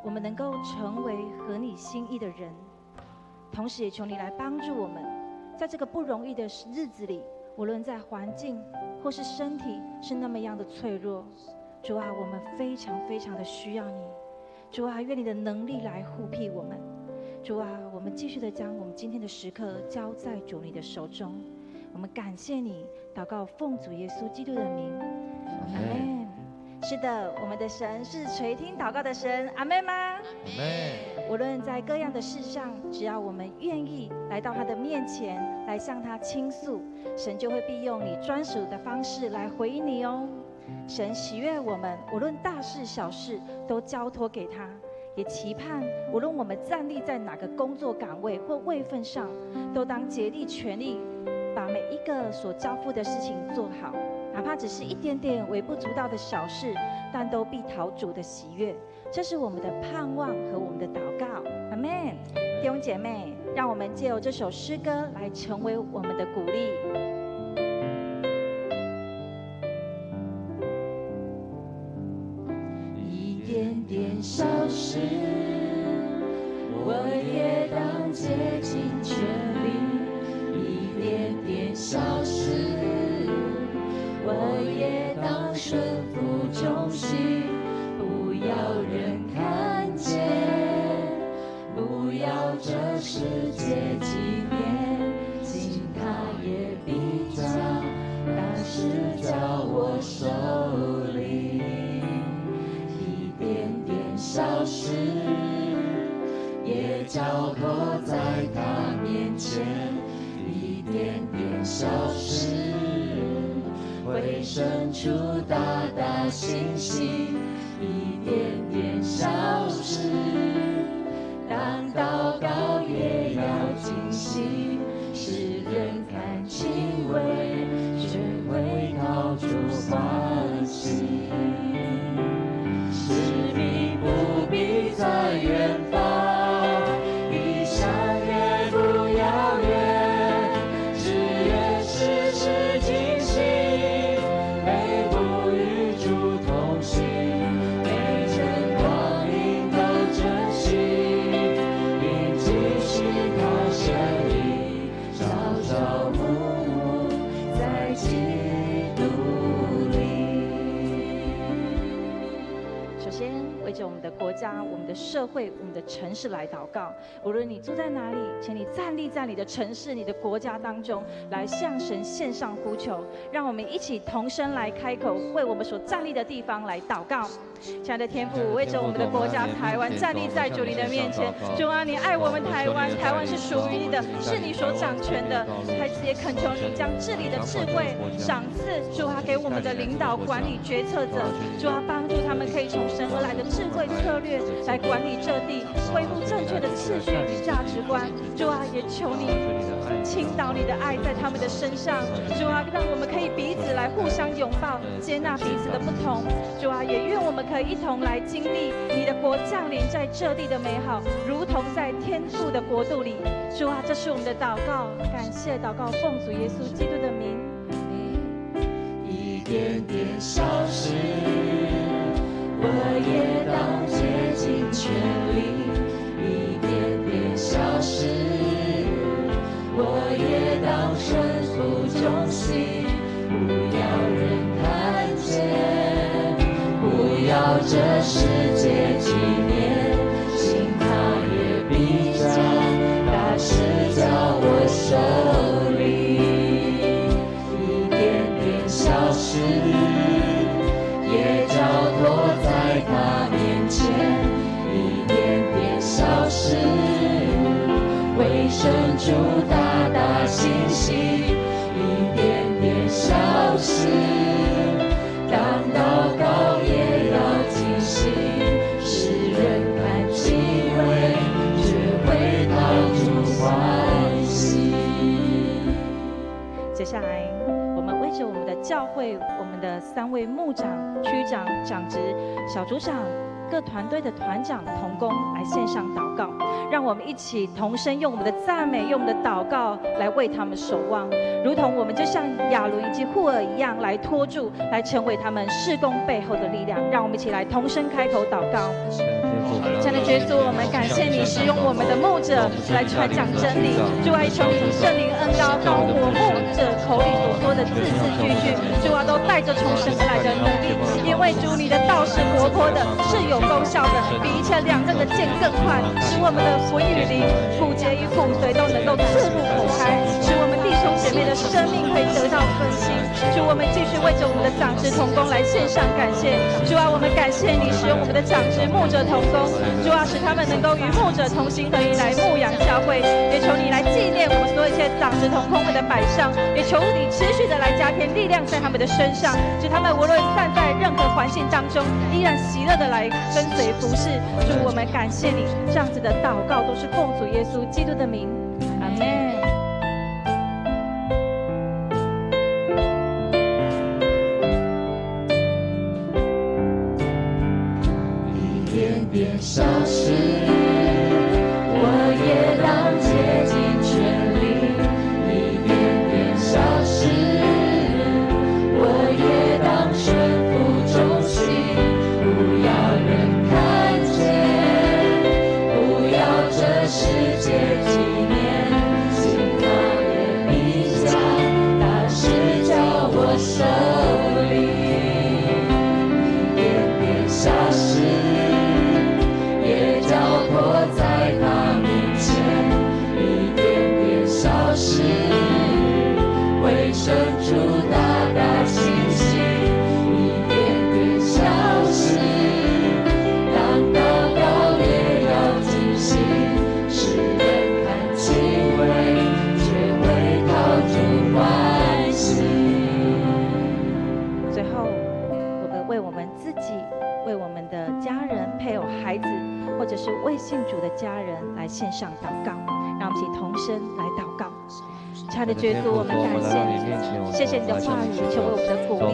我们能够成为合你心意的人，同时也求你来帮助我们，在这个不容易的日子里，无论在环境或是身体是那么样的脆弱，主啊，我们非常非常的需要你。主啊，愿你的能力来护庇我们。主啊，我们继续的将我们今天的时刻交在主你的手中。我们感谢你，祷告奉主耶稣基督的名，阿们。是的，我们的神是垂听祷告的神，阿们吗？阿们。无论在各样的事上，只要我们愿意来到他的面前，来向他倾诉，神就会必用你专属的方式来回应你哦。神喜悦我们，无论大事小事都交托给他，也期盼无论我们站立在哪个工作岗位或位分上，都当竭力全力把每一个所交付的事情做好，哪怕只是一点点微不足道的小事，但都必讨主的喜悦。这是我们的盼望和我们的祷告，阿们。弟兄姐妹，让我们借由这首诗歌来成为我们的鼓励。一点点小事，我也当竭尽全力；一点点小事，我也当顺服忠心。不要人看见，不要这世界纪念，请他也必将大事交我手里。一点点小事，也交托在他面前；一点点小事，会生出大大信心。一点点小事，当祷告也要精细，使人看轻微，却会讨主欢喜。使命不必在远方，理想也不遥远，只愿时时警醒，每步与主同行。为着我们的国家、我们的社会、我们的城市来祷告。无论你住在哪里，请你站立在你的城市、你的国家当中，来向神献上呼求。让我们一起同声来开口，为我们所站立的地方来祷告。亲爱的天父，为着我们的国家台湾，站立在主你的面前。主啊，你爱我们台湾，台湾是属于你的，是你所掌权的。孩子也恳求你将治理的智慧赏赐，主啊，给我们的领导、管理、决策者。主啊，帮助他们可以从神而来的智慧策略来管理这地，恢复正确的次序与价值观。主啊，也求你倾倒你的爱在他们的身上。主啊，让我们可以彼此来互相拥抱，接纳彼此的不同。主啊，也愿我们可以一同来经历你的国降临在这地的美好，如同在天父的国度里。主啊，这是我们的祷告，感谢祷告奉主耶稣基督的名。一点点小事，我也当竭尽全力；一点点小事，我也当顺服忠心。不要人看见，不要这世界纪念，请他也必将大事交我手里。一点点小事，也交托在他面前；一点点小事，会生出大大信心；一点点小事，当祷告也要精细，使人看轻微，却会讨主欢喜。接下来我们为着我们的教会，我们的3位牧长、区长、长职、小组长、各团队的团长、同工来献上祷告。让我们一起同声用我们的赞美，用我们的祷告来为他们守望，如同我们就像亚伦以及户尔一样来托住，来成为他们事工背后的力量。让我们一起来同声开口祷告。亲爱的谢你使用我们的牧者来传讲真理。主啊，求你圣灵恩膏高过牧者口里所说的字字句句，主啊，都带着从神而来的能力。因为主你的道是活泼的，是有功效的，比一切两刃的剑更快，使我们的魂与灵、骨节与骨髓都能够刺入口开，使我们弟兄姐妹的生命可以得到更新。主，我们继续为着我们的长子同工来献上感谢。主啊，我们感谢你使用我们的长子牧者同工，主啊，使他们能够与牧者同心合一来牧养教会。也求你来纪念我们所有一切长子同工们的摆上，也求你持续的来加添力量在他们的身上，使他们无论站在任何环境当中，依然喜乐的来跟随服侍。主，我们感谢你，这样子的祷告都是奉主耶稣基督的名，阿们。消失，我也当竭尽全力，一点点消失，我也当顺服忠心，不要人看见，不要这世界纪念，幸好也比较大事叫我受力，一点点消失。交托在他面前，一点点消失，为生出大大信心，一点点消失，当祷告也要尽心，世人看轻微，却会靠主欢喜。最后，我们为我们自己，为我们的家人、配偶、孩子，或者是为信主的家人来献上祷告，让我们一起同声来祷告。亲爱的耶稣，我们感谢你，谢谢你的话语成为我们的鼓励。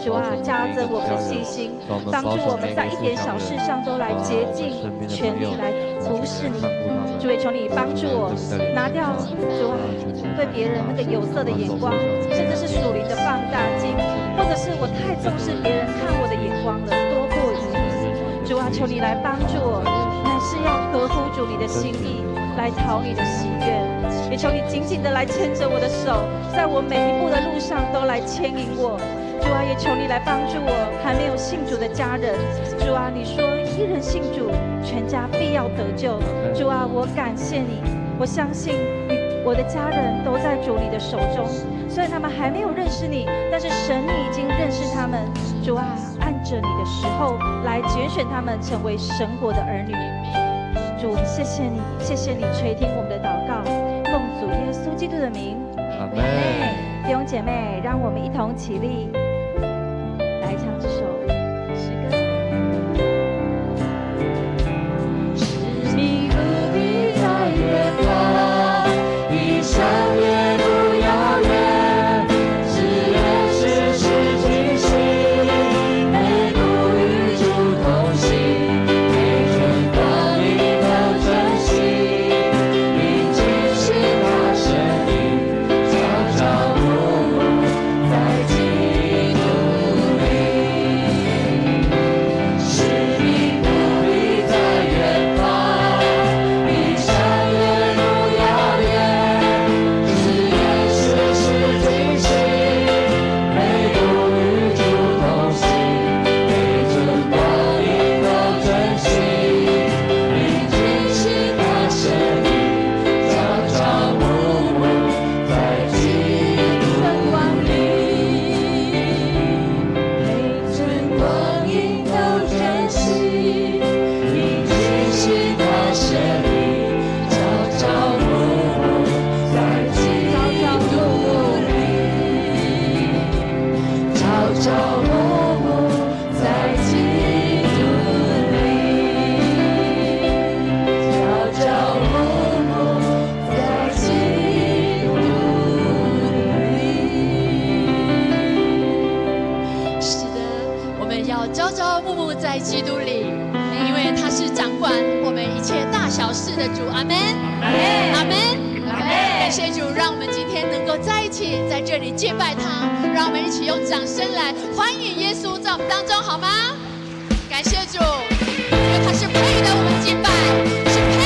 主啊，加增我们的信心，帮助我们在一点小事上都来竭尽全力来服侍你。主也求你帮助我，拿掉主啊对别人那个有色的眼光，甚至是属灵的放大镜，或者是我太重视别人看我的眼光了，多过于你。主啊，求你来帮助我，乃是要合乎主你的心意，来讨你的喜悦。也求你紧紧的来牵着我的手，在我每一步的路上都来牵引我。主啊，也求你来帮助我还没有信主的家人。主啊，你说一人信主，全家必要得救。主啊，我感谢你，我相信你，我的家人都在主你的手中。虽然他们还没有认识你，但是神你已经认识他们。主啊，按着你的时候来拣选他们成为神国的儿女。主，谢谢你，谢谢你垂听我们的祷告，奉主耶稣基督的名，阿们。弟兄姐妹，让我们一同起立，来唱这首诗歌。使命不必再远方，异象也不遥远，只愿时时警醒，每步与主同行，每寸光阴都珍惜，并继续他身影，朝朝暮暮在基督里。使命不必再远方，异象也不遥远，只愿时时警醒，每步与主同行，每寸光阴都珍惜，并继续他身影，朝朝暮暮在基督里。每寸光阴都珍惜，并继续他身影，朝朝暮暮在基督里，朝朝暮暮在基督里，朝朝暮暮在基督里。是的，我们要朝朝暮暮在基督里，因为他是掌管我们一切大小事的主。阿们，阿们，阿们，阿们。感谢主，让我们今天能够在一起，在这里敬拜他。让我们一起用掌声来欢迎耶稣在我们当中，好吗？感谢主，因为他是配得我们敬拜，是配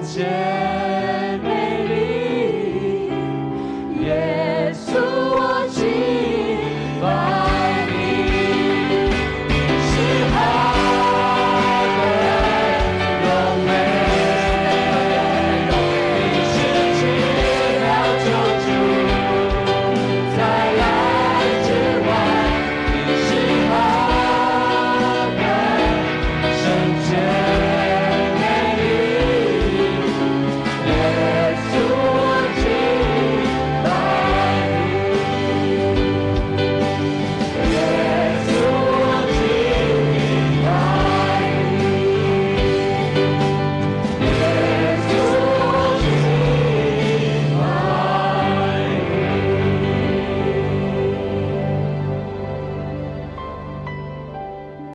见。